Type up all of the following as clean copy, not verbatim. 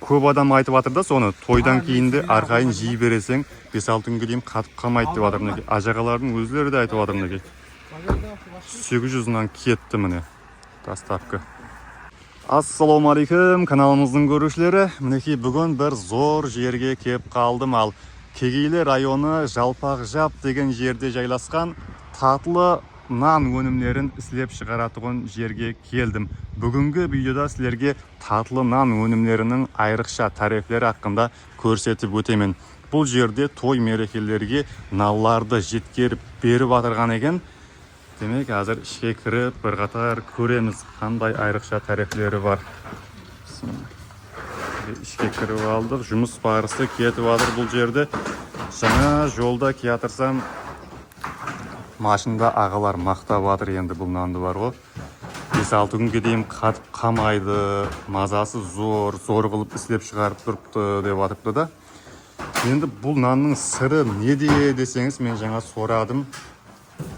көп адам айтып жатыр да соны. Тойдан кейінді арқайын жей бересең 5-6 күнге дейін қатып қалмайды деп жатыр мінекей. Ажағалардың өзлері де айтып жатыр мінекей. 800-нан кетті міне доставка. Ассалаумағалейкум каналымыздың көрушілері. Мінекей бүгін бір зор жерге кеп қалдым. Ал Кегейлі районы Жалпақжап деген жерде жайласқан татлы нан өнімдерін ислеп шығаратығын жерге келдім. Бүгінгі видеода сілерге татлы нан өнімдерінің айрықша тарифлері hakkında көрсетіп өтемін. Бұл жерде той мерекелерге налларды жеткеріп беріп атырған екен. Демек, азыр ішке кіріп бірқатар көреміз қандай айрықша тарифлері бар. Ішке кіріп алдық, жұмыс барысы кетіп жатыр бұл жерде. Жаңа жолда кетірсам машинада ағалар мақтап жатыр, енді бұл нанды бар ғой. 5-6 күнге дейін қатып қамайды, мазасы зор қылып істеп шығарып тұрыпты деп жатыпты да. Енді бұл нанның сыры неде десеңіз, мен жаңа сорадым.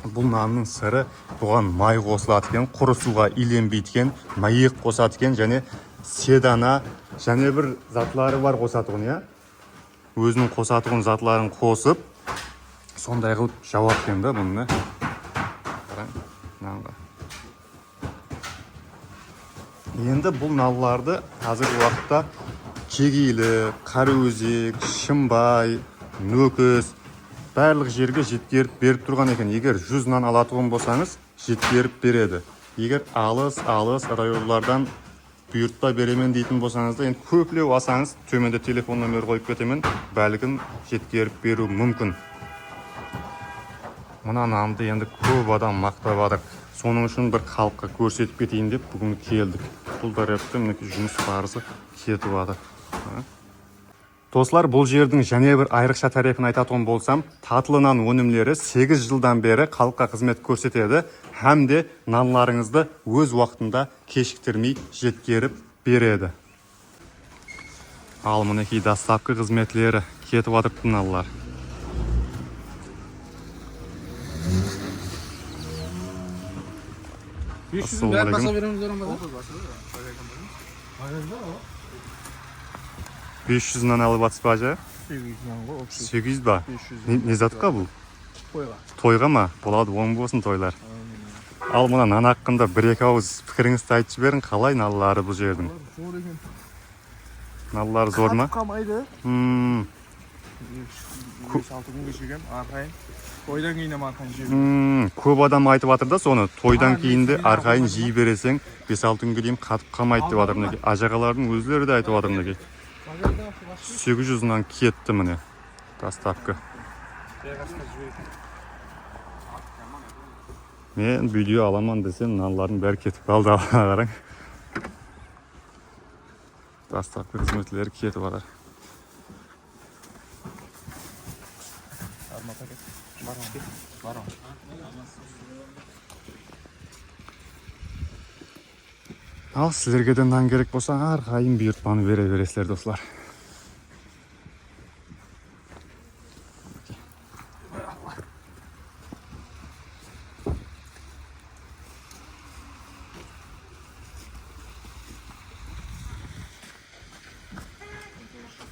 Бұл нанның сыры бұған май қосылады екен, құры суға иленбейді екен, майық қосады екен, және седана, және бір затлары бар қосатығын, я? Өзінің қосатығын затларын қосып, сондай қылып жауап екен да бұны. Енді бұл налларды қазіргі уақытта Кегейлі, Қараөзек, Шымбай, Нөкіс барлық жерге жеткеріп беріп тұрған екен. Егер 100 нан алатығын болсаңыз, жеткеріп береді. Егер алыс районлардан бұйыртпа беремен дейтін болсаңыз да, енді көплеу алсаңыз, төменде телефон номер қойып кетемін, бәлкім жеткеріп беру мүмкін. Мына нанды енді көп адам мақтап жатыр. Соның үшін бір халыққа көрсетіп кетейін деп бүгін келдік. Бұл тарапта мінекей жұмыс барысы кетіп жатыр. Достар, бұл жердің және бір айрықша тарифін айтатын болсам, татлы нан өнімдері 8 жылдан бері халыққа қызмет көрсетеді, һәм де нанларыңызды өз уақытында кешіктірмей жеткеріп береді. Ал мінекей доставка қызметлері кетіп жатырыпты наллар. $500'dan alıp atıp acı? 800 ba? Ne zatqa bu? Toyға ма? Болады, оң болсын тойлар. Ал мұна нан hakkında 1-2 ауыз пікіріңізді айтып жіберін, қалай наллары бұл жердің? Наллары зор ма? Қатып қамайды. 5-6 күнге жегем, арқайын. Тойдан кейін арқайын жегем. Көп адам айтып жатыр да соны. Тойдан кейінді арқайын жей бересең 5-6 күнге дейін қатып қамайды деп жатыр мінекей. Ажағалардың өзлері де айтып жатыр мінекей. 800'нан кетті міне доставка. Мен видео аламан десем, наллардың бәрі кетіп қалды, қараң. Доставка қызметлері кетіп жатыр. Ал сіздерге де нан керек болса, арқайын бұйыртпаны бере бересіздер достар.